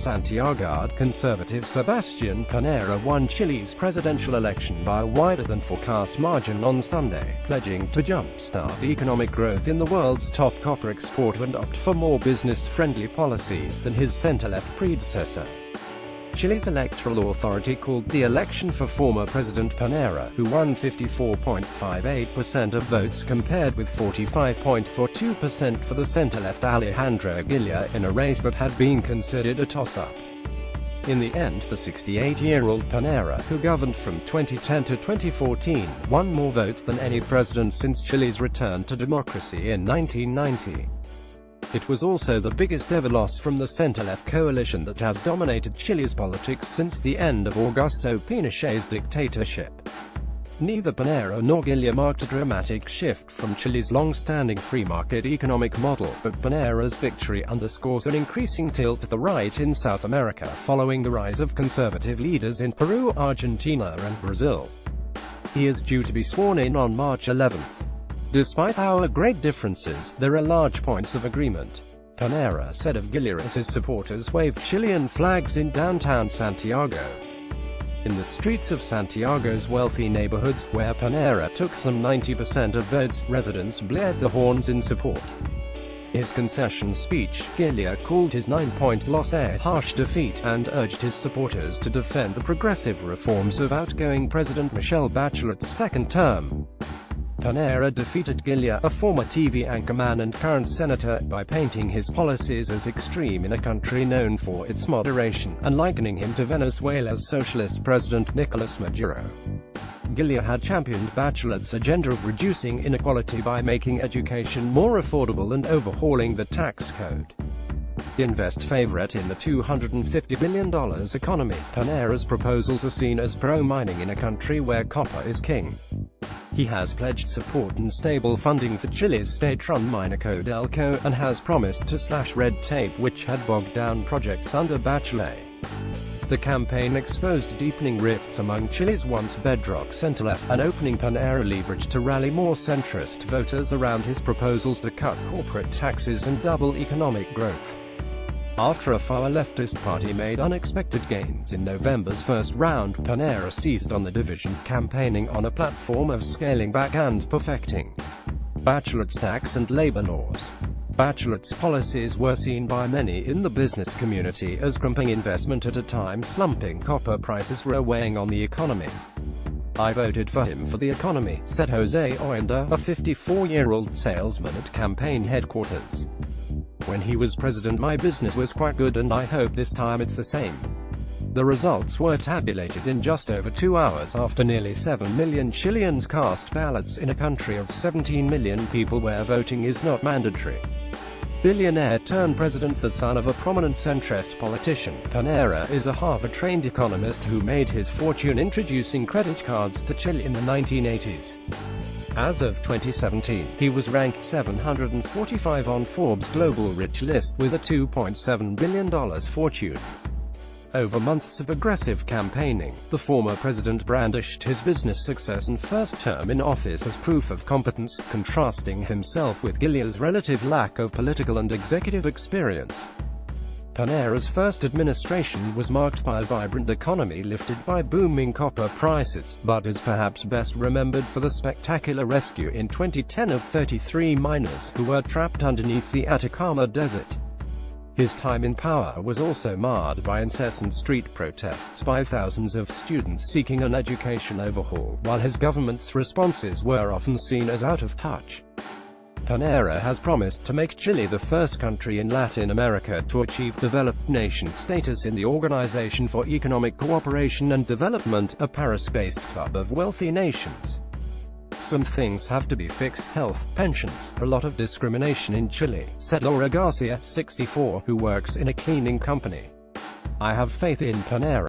SANTIAGO. Conservative Sebastian Pinera won Chile's presidential election by a wider-than-forecast margin on Sunday, pledging to jumpstart economic growth in the world's top copper exporter and opt for more business-friendly policies than his center-left predecessor. Chile's electoral authority called the election for former President Pinera, who won 54.58% of votes compared with 45.42% for the center-left Alejandro Guillier, in a race that had been considered a toss-up. In the end, the 68-year-old Pinera, who governed from 2010 to 2014, won more votes than any president since Chile's return to democracy in 1990. It was also the biggest ever loss from the center-left coalition that has dominated Chile's politics since the end of Augusto Pinochet's dictatorship. Neither Pinera nor Guillier marked a dramatic shift from Chile's long-standing free-market economic model, but Pinera's victory underscores an increasing tilt to the right in South America following the rise of conservative leaders in Peru, Argentina and Brazil. He is due to be sworn in on March 11th. Despite our great differences, there are large points of agreement, Pinera said of Guillier as his supporters waved Chilean flags in downtown Santiago. In the streets of Santiago's wealthy neighborhoods, where Pinera took some 90% of votes, residents blared the horns in support. His concession speech, Guillier called his 9-point loss a harsh defeat, and urged his supporters to defend the progressive reforms of outgoing President Michelle Bachelet's second term. Pinera defeated Guillier, a former TV anchorman and current senator, by painting his policies as extreme in a country known for its moderation, and likening him to Venezuela's socialist president Nicolas Maduro. Guillier had championed Bachelet's agenda of reducing inequality by making education more affordable and overhauling the tax code. Invest favorite in the $250 billion economy, Pinera's proposals are seen as pro-mining in a country where copper is king. He has pledged support and stable funding for Chile's state-run miner Codelco, and has promised to slash red tape which had bogged down projects under Bachelet. The campaign exposed deepening rifts among Chile's once bedrock center-left, and opening Pinera leverage to rally more centrist voters around his proposals to cut corporate taxes and double economic growth. After a far leftist party made unexpected gains in November's first round, Pinera seized on the division, campaigning on a platform of scaling back and perfecting Bachelet's tax and labor laws. Bachelet's policies were seen by many in the business community as crimping investment at a time slumping copper prices were weighing on the economy. "I voted for him for the economy," said Jose Oenda, a 54-year-old salesman at campaign headquarters. "When he was president, my business was quite good, and I hope this time it's the same." The results were tabulated in just over 2 hours after nearly 7 million Chileans cast ballots in a country of 17 million people where voting is not mandatory. Billionaire turned president, the son of a prominent centrist politician, Pinera is a Harvard-trained economist who made his fortune introducing credit cards to Chile in the 1980s. As of 2017, he was ranked 745 on Forbes' Global Rich list, with a $2.7 billion fortune. Over months of aggressive campaigning, the former president brandished his business success and first term in office as proof of competence, contrasting himself with Guillier's relative lack of political and executive experience. Pinera's first administration was marked by a vibrant economy lifted by booming copper prices, but is perhaps best remembered for the spectacular rescue in 2010 of 33 miners who were trapped underneath the Atacama Desert. His time in power was also marred by incessant street protests by thousands of students seeking an education overhaul, while his government's responses were often seen as out of touch. Pinera has promised to make Chile the first country in Latin America to achieve developed nation status in the Organization for Economic Cooperation and Development, a Paris-based club of wealthy nations. "Some things have to be fixed: health, pensions, a lot of discrimination in Chile," said Laura Garcia, 64, who works in a cleaning company. "I have faith in Pinera.